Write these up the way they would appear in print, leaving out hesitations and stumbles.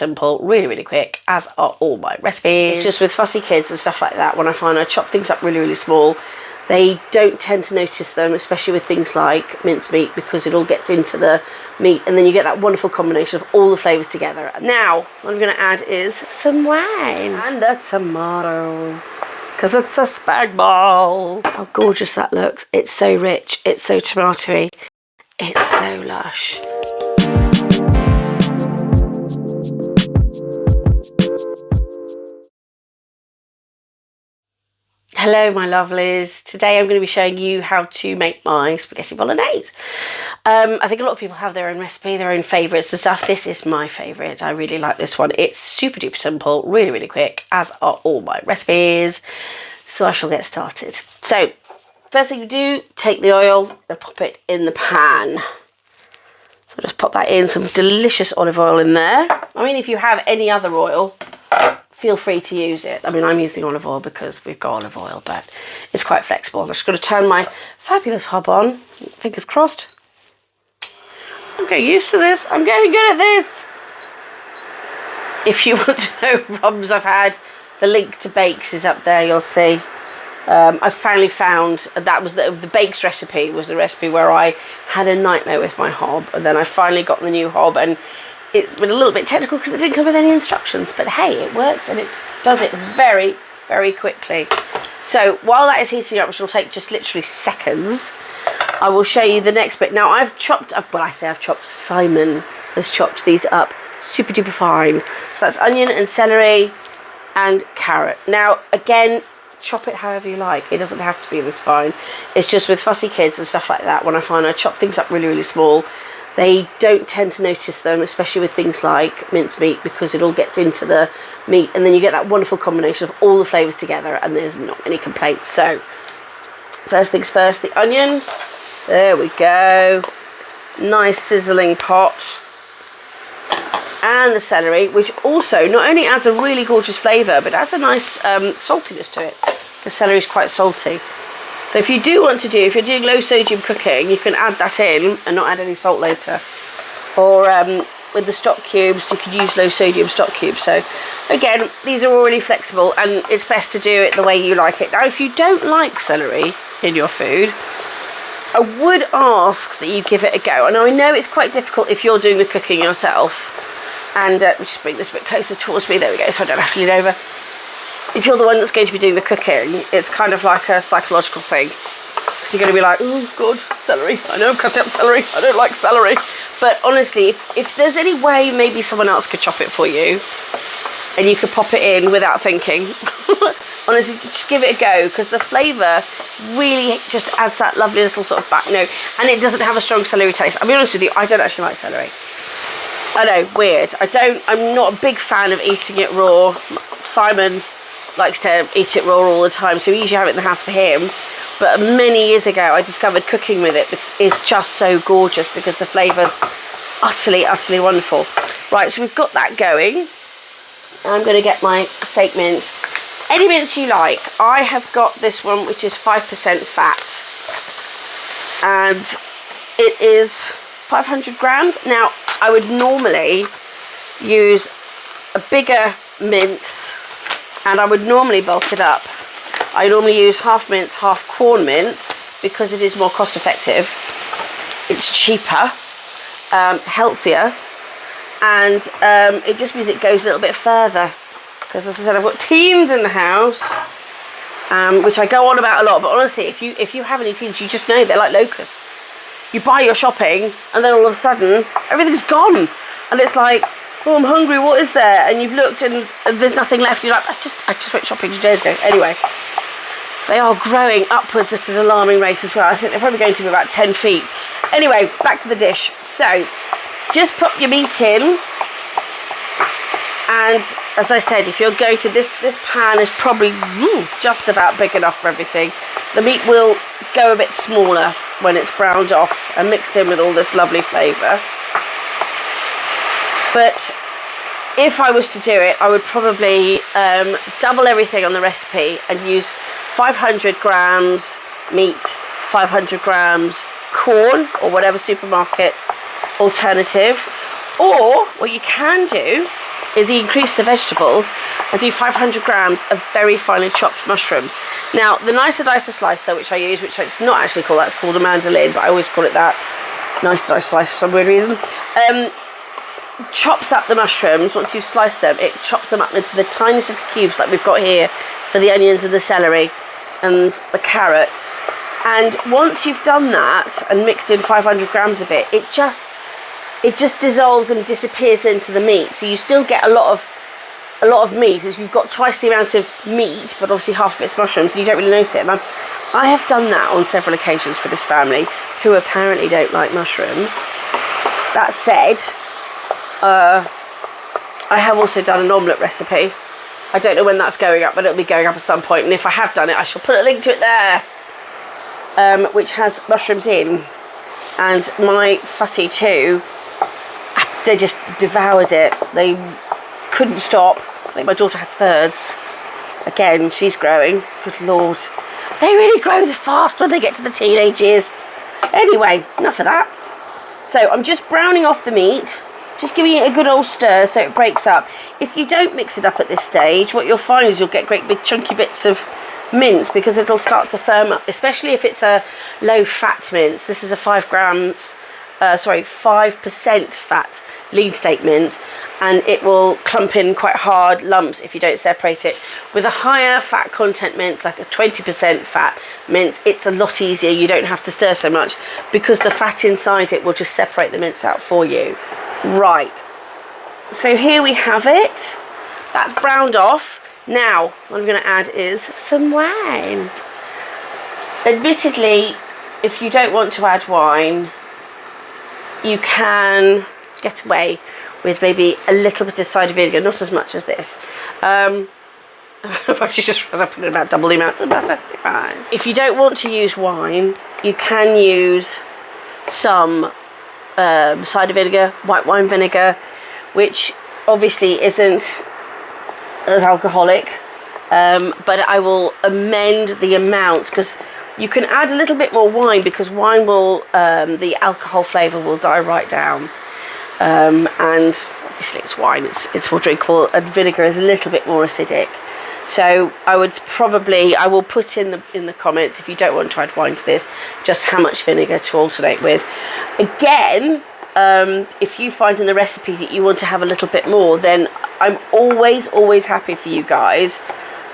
simple, really, really quick, as are all my recipes. It's just with fussy kids and stuff like that, when I find I chop things up really, really small, they don't tend to notice them, especially with things like mincemeat, because it all gets into the meat and then you get that wonderful combination of all the flavours together. Now, what I'm going to add is some wine and the tomatoes, because it's a spag bol. How gorgeous that looks. It's so rich, it's so tomatoey, it's so lush. Hello my lovelies, today I'm going to be showing you how to make my spaghetti bolognese. I think a lot of people have their own recipe, their own favourites and stuff. This is my favourite, I really like this one. It's super duper simple, really, really quick, as are all my recipes. So I shall get started. So, first thing you do, take the oil and pop it in the pan. So just pop that in, some delicious olive oil in there. I mean, if you have any other oil, feel free to use it. I mean, I'm using olive oil because we've got olive oil, but it's quite flexible. I'm just going to turn my fabulous hob on. Fingers crossed. I'm getting used to this. I'm getting good at this. If you want to know problems I've had, the link to bakes is up there, you'll see. I finally found, that was the bakes recipe, was the recipe where I had a nightmare with my hob, and then I finally got the new hob, and it's been a little bit technical because it didn't come with any instructions, but hey, it works and it does it very, very quickly. So while that is heating up, which will take just literally seconds, I will show you the next bit. Now I've chopped, Simon has chopped these up super duper fine. So that's onion and celery and carrot. Now again, chop it however you like. It doesn't have to be this fine. It's just with fussy kids and stuff like that, when I find I chop things up really, really small, they don't tend to notice them, especially with things like mincemeat, because it all gets into the meat and then you get that wonderful combination of all the flavours together and there's not any complaints. So, first things first, the onion. There we go. Nice sizzling pot. And the celery, which also not only adds a really gorgeous flavour, but adds a nice saltiness to it. The celery is quite salty. So if you do want to if you're doing low sodium cooking, you can add that in and not add any salt later. Or with the stock cubes, you could use low sodium stock cubes. So again, these are all really flexible and it's best to do it the way you like it. Now, if you don't like celery in your food, I would ask that you give it a go. And I know it's quite difficult if you're doing the cooking yourself. And just bring this a bit closer towards me. There we go, so I don't have to lean over. If you're the one that's going to be doing the cooking, it's kind of like a psychological thing. Because you're going to be like, oh God, celery. I know I'm cutting up celery. I don't like celery. But honestly, if there's any way maybe someone else could chop it for you and you could pop it in without thinking, honestly, just give it a go, because the flavour really just adds that lovely little sort of and it doesn't have a strong celery taste. I'll be honest with you, I don't actually like celery. I know, weird. I'm not a big fan of eating it raw. Simon likes to eat it raw all the time, so we usually have it in the house for him. But many years ago, I discovered cooking with it is just so gorgeous because the flavour's utterly, utterly wonderful. Right, so we've got that going. I'm going to get my steak mince. Any mince you like. I have got this one, which is 5% fat. And it is 500 grams. Now, I would normally use a bigger mince, and I would normally bulk it up. I normally use half mince, half Quorn mince, because it is more cost effective. It's cheaper, healthier, and it just means it goes a little bit further. Because as I said, I've got teens in the house, which I go on about a lot, but honestly, if you have any teens, you just know they're like locusts. You buy your shopping, and then all of a sudden, everything's gone. And it's like, oh, I'm hungry, what is there? And you've looked and there's nothing left. You're like, I just went shopping 2 days ago. Anyway, they are growing upwards at an alarming rate as well. I think they're probably going to be about 10 feet. Anyway, back to the dish. So, just put your meat in. And as I said, if you're going to, this pan is probably just about big enough for everything. The meat will go a bit smaller when it's browned off and mixed in with all this lovely flavour. But if I was to do it, I would probably double everything on the recipe and use 500 grams meat, 500 grams Quorn or whatever supermarket alternative. Or what you can do is increase the vegetables. I do 500 grams of very finely chopped mushrooms. Now, the nicer dicer slicer, which I use, which it's not actually called, that's called a mandolin, but I always call it that, nicer dicer slicer for some weird reason, chops up the mushrooms. Once you've sliced them, it chops them up into the tiniest little cubes like we've got here for the onions and the celery and the carrots. And once you've done that and mixed in 500 grams of it, it just dissolves and disappears into the meat. So you still get a lot of meat, as you've got twice the amount of meat, but obviously half of it's mushrooms, and you don't really notice it. And I have done that on several occasions for this family, who apparently don't like mushrooms. That said, I have also done an omelette recipe. I don't know when that's going up, but it'll be going up at some point. And if I have done it, I shall put a link to it there, which has mushrooms in. And my fussy too, they just devoured it. They couldn't stop. I think my daughter had thirds. Again, she's growing. Good Lord. They really grow fast when they get to the teenage years. Anyway, enough of that. So I'm just browning off the meat. Just giving it a good old stir so it breaks up. If you don't mix it up at this stage, what you'll find is you'll get great big chunky bits of mince, because it'll start to firm up, especially if it's a low fat mince. This is a 5% fat lean steak mince, and it will clump in quite hard lumps if you don't separate it. With a higher fat content mince, like a 20% fat mince, it's a lot easier. You don't have to stir so much because the fat inside it will just separate the mince out for you. Right, so here we have it. That's browned off. Now, what I'm going to add is some wine. Admittedly, if you don't want to add wine, you can get away with maybe a little bit of cider vinegar, not as much as this. I've actually just realised I put in about double the amount, but that'll be fine. If you don't want to use wine, you can use some cider vinegar, white wine vinegar, which obviously isn't as alcoholic, but I will amend the amount, because you can add a little bit more wine, because wine will, the alcohol flavour will die right down, and obviously it's wine, it's more drinkable, and vinegar is a little bit more acidic. So I will put in the comments, if you don't want to add wine to this, just how much vinegar to alternate with. Again, if you find in the recipe that you want to have a little bit more, then I'm always happy for you guys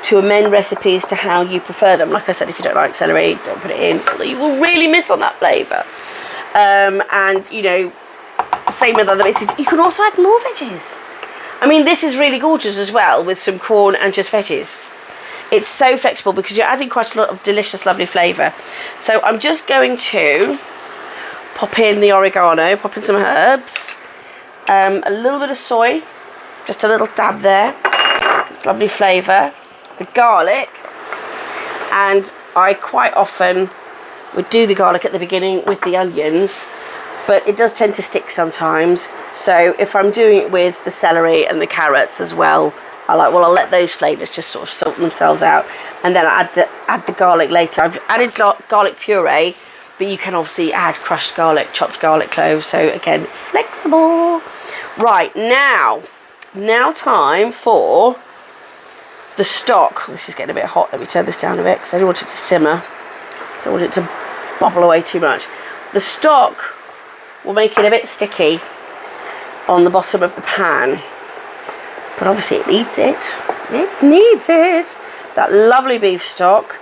to amend recipes to how you prefer them. Like I said, if you don't like celery, don't put it in, although you will really miss on that flavour. And, you know, same with other bits. You can also add more veggies. I mean, this is really gorgeous as well, with some corn and just veggies. It's so flexible because you're adding quite a lot of delicious, lovely flavour. So I'm just going to pop in the oregano, pop in some herbs, a little bit of soy, just a little dab there. It's lovely flavour. The garlic, and I quite often would do the garlic at the beginning with the onions, but it does tend to stick sometimes. So if I'm doing it with the celery and the carrots as well, I'll let those flavours just sort of sort themselves out, and then I add the garlic later. I've added garlic puree, but you can obviously add crushed garlic, chopped garlic cloves. So again, flexible. Right, now time for the stock. This is getting a bit hot. Let me turn this down a bit because I don't want it to simmer. Don't want it to bubble away too much. The stock will make it a bit sticky on the bottom of the pan, but obviously it needs it. It needs it. That lovely beef stock.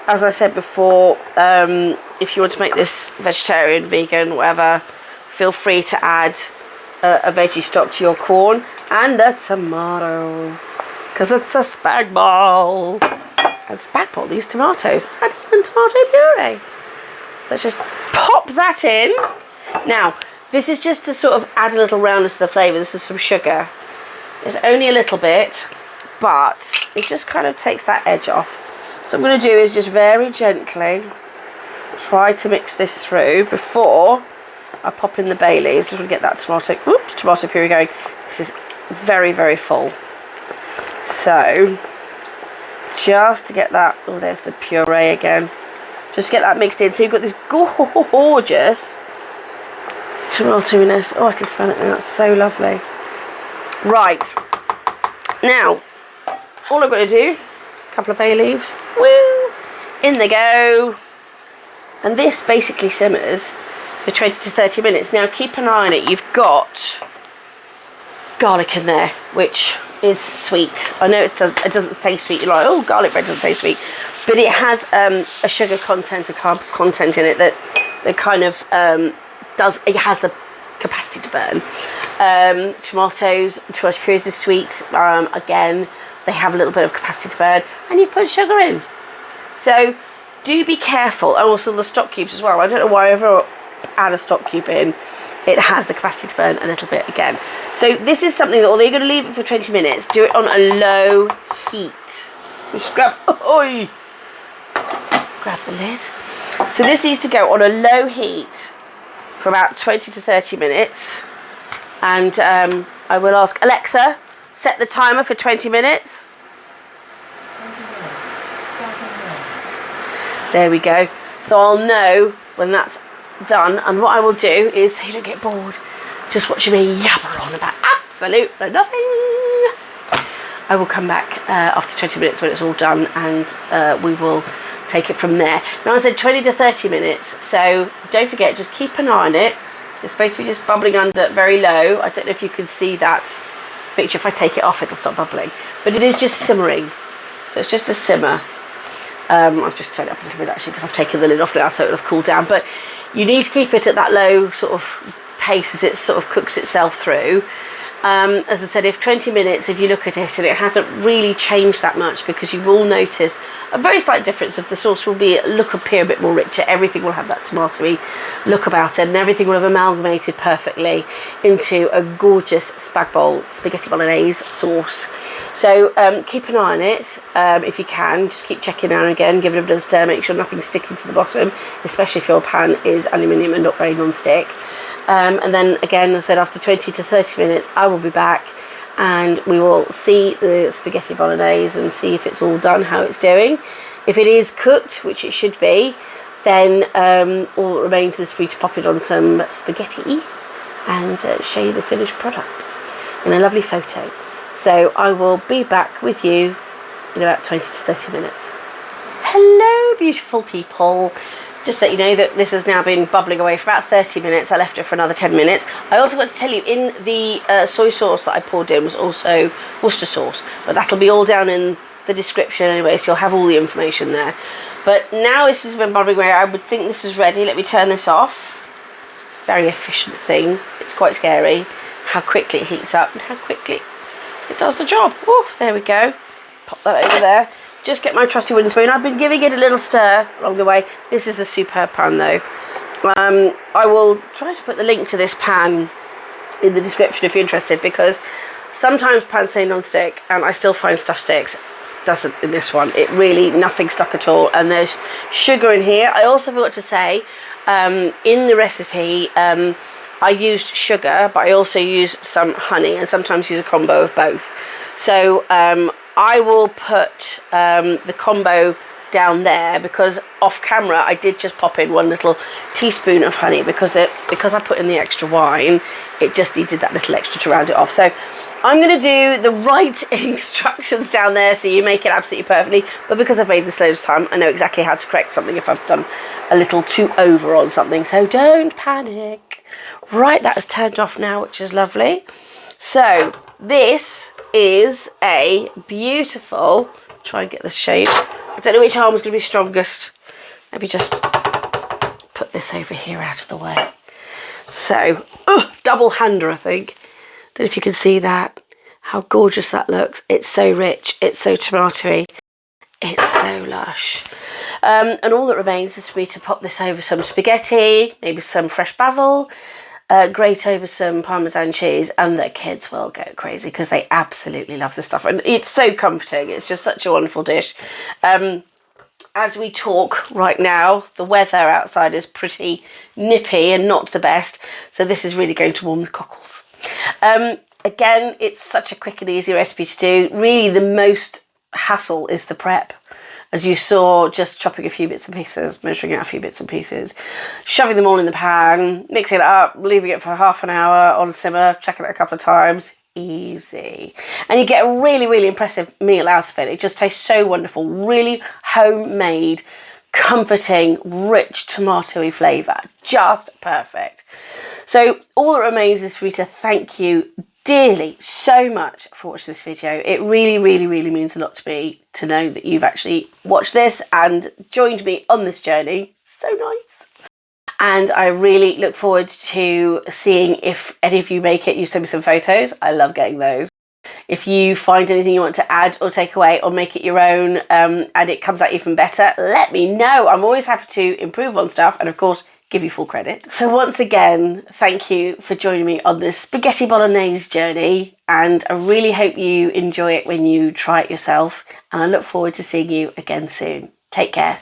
As I said before, if you want to make this vegetarian, vegan, whatever, feel free to add a veggie stock to your corn and the tomatoes, because it's a spag bol. And spag bol needs tomatoes and even tomato puree. So just pop that in. Now, this is just to sort of add a little roundness to the flavour. This is some sugar. It's only a little bit, but it just kind of takes that edge off. So what I'm going to do is just very gently try to mix this through before I pop in the bay leaves. Just want to get that tomato puree going. This is very, very full. So just to get that, oh, there's the puree again. Just get that mixed in. So you've got this gorgeous tomatoiness. Oh, I can smell it now. It's so lovely. Right, now, all I've got to do, a couple of bay leaves, woo, in they go. And this basically simmers for 20 to 30 minutes. Now, keep an eye on it. You've got garlic in there, which is sweet. I know it doesn't taste sweet. You're like, oh, garlic bread doesn't taste sweet. But it has a sugar content, a carb content in it that kind of it has the capacity to burn. Tomatoes purees is sweet. Again, they have a little bit of capacity to burn, and you put sugar in. So do be careful. And also the stock cubes as well. I don't know why I ever add a stock cube in. It has the capacity to burn a little bit again. So this is something that, although you're going to leave it for 20 minutes, do it on a low heat. Just grab the lid. So this needs to go on a low heat for about 20 to 30 minutes. And I will ask Alexa, set the timer for 20 minutes. 20 minutes. Starting now. There we go. So I'll know when that's done. And what I will do is, so you don't get bored, just watching me yabber on about absolutely nothing. I will come back after 20 minutes when it's all done, and we will take it from there. Now I said 20 to 30 minutes, so don't forget, just keep an eye on it. It's supposed to be just bubbling under very low. I don't know if you can see that picture. If I take it off, it'll stop bubbling. But it is just simmering. So it's just a simmer. I've just turned it up a little bit actually because I've taken the lid off now, so it'll have cooled down. But you need to keep it at that low sort of pace as it sort of cooks itself through. As I said, if 20 minutes, if you look at it and it hasn't really changed that much, because you will notice a very slight difference of the sauce will appear a bit more richer. Everything will have that tomatoey look about it, and everything will have amalgamated perfectly into a gorgeous spaghetti bolognese sauce. So keep an eye on it if you can. Just keep checking now and again, give it a bit of a stir, make sure nothing's sticking to the bottom, especially if your pan is aluminium and not very non-stick. And then again, as I said, after 20 to 30 minutes, I will be back and we will see the spaghetti bolognese and see if it's all done, how it's doing. If it is cooked, which it should be, then all that remains is for you to pop it on some spaghetti and show you the finished product in a lovely photo. So I will be back with you in about 20 to 30 minutes. Hello, beautiful people. Just to let you know that this has now been bubbling away for about 30 minutes. I left it for another 10 minutes. I also want to tell you, in the soy sauce that I poured in was also Worcester sauce. But that'll be all down in the description anyway, so you'll have all the information there. But now this has been bubbling away. I would think this is ready. Let me turn this off. It's a very efficient thing. It's quite scary how quickly it heats up and how quickly it does the job. Oh, there we go. Pop that over there. Just get my trusty wooden spoon. I've been giving it a little stir along the way. This is a superb pan though. I will try to put the link to this pan in the description if you're interested, because sometimes pans say non-stick and I still find stuff sticks. Doesn't in this one. It really, nothing stuck at all. And there's sugar in here. I also forgot to say, in the recipe, I used sugar, but I also use some honey and sometimes use a combo of both. So I will put the combo down there, because off camera I did just pop in 1 little teaspoon of honey because I put in the extra wine. It just needed that little extra to round it off. So I'm going to do the right instructions down there so you make it absolutely perfectly. But because I've made this loads of time, I know exactly how to correct something if I've done a little too over on something. So don't panic. Right, that is turned off now, which is lovely. So this is a beautiful, try and get this shape. I don't know which arm is going to be strongest. Maybe just put this over here out of the way. So, double hander, I think. Don't know if you can see that. How gorgeous that looks. It's so rich. It's so tomatoey. It's so lush. And all that remains is for me to pop this over some spaghetti, maybe some fresh basil, grate over some Parmesan cheese, and the kids will go crazy because they absolutely love this stuff. And it's so comforting. It's just such a wonderful dish. As we talk right now, the weather outside is pretty nippy and not the best. So this is really going to warm the cockles. Again, it's such a quick and easy recipe to do. Really, the most hassle is the prep. As you saw, just chopping a few bits and pieces, measuring out a few bits and pieces, shoving them all in the pan, mixing it up, leaving it for half an hour on simmer, checking it a couple of times. easy. And you get a really, really impressive meal out of it. It just tastes so wonderful. Really homemade, comforting, rich tomatoey flavour. Just perfect. So all that remains is for me to thank you dearly so much for watching this video. It really, really, really means a lot to me to know that you've actually watched this and joined me on this journey. So nice. And I really look forward to seeing if any of you make it. You send me some photos. I love getting those. If you find anything you want to add or take away or make it your own and it comes out even better, let me know. I'm always happy to improve on stuff and, of course, give you full credit. So once again, thank you for joining me on this spaghetti bolognese journey, and I really hope you enjoy it when you try it yourself, and I look forward to seeing you again soon. Take care.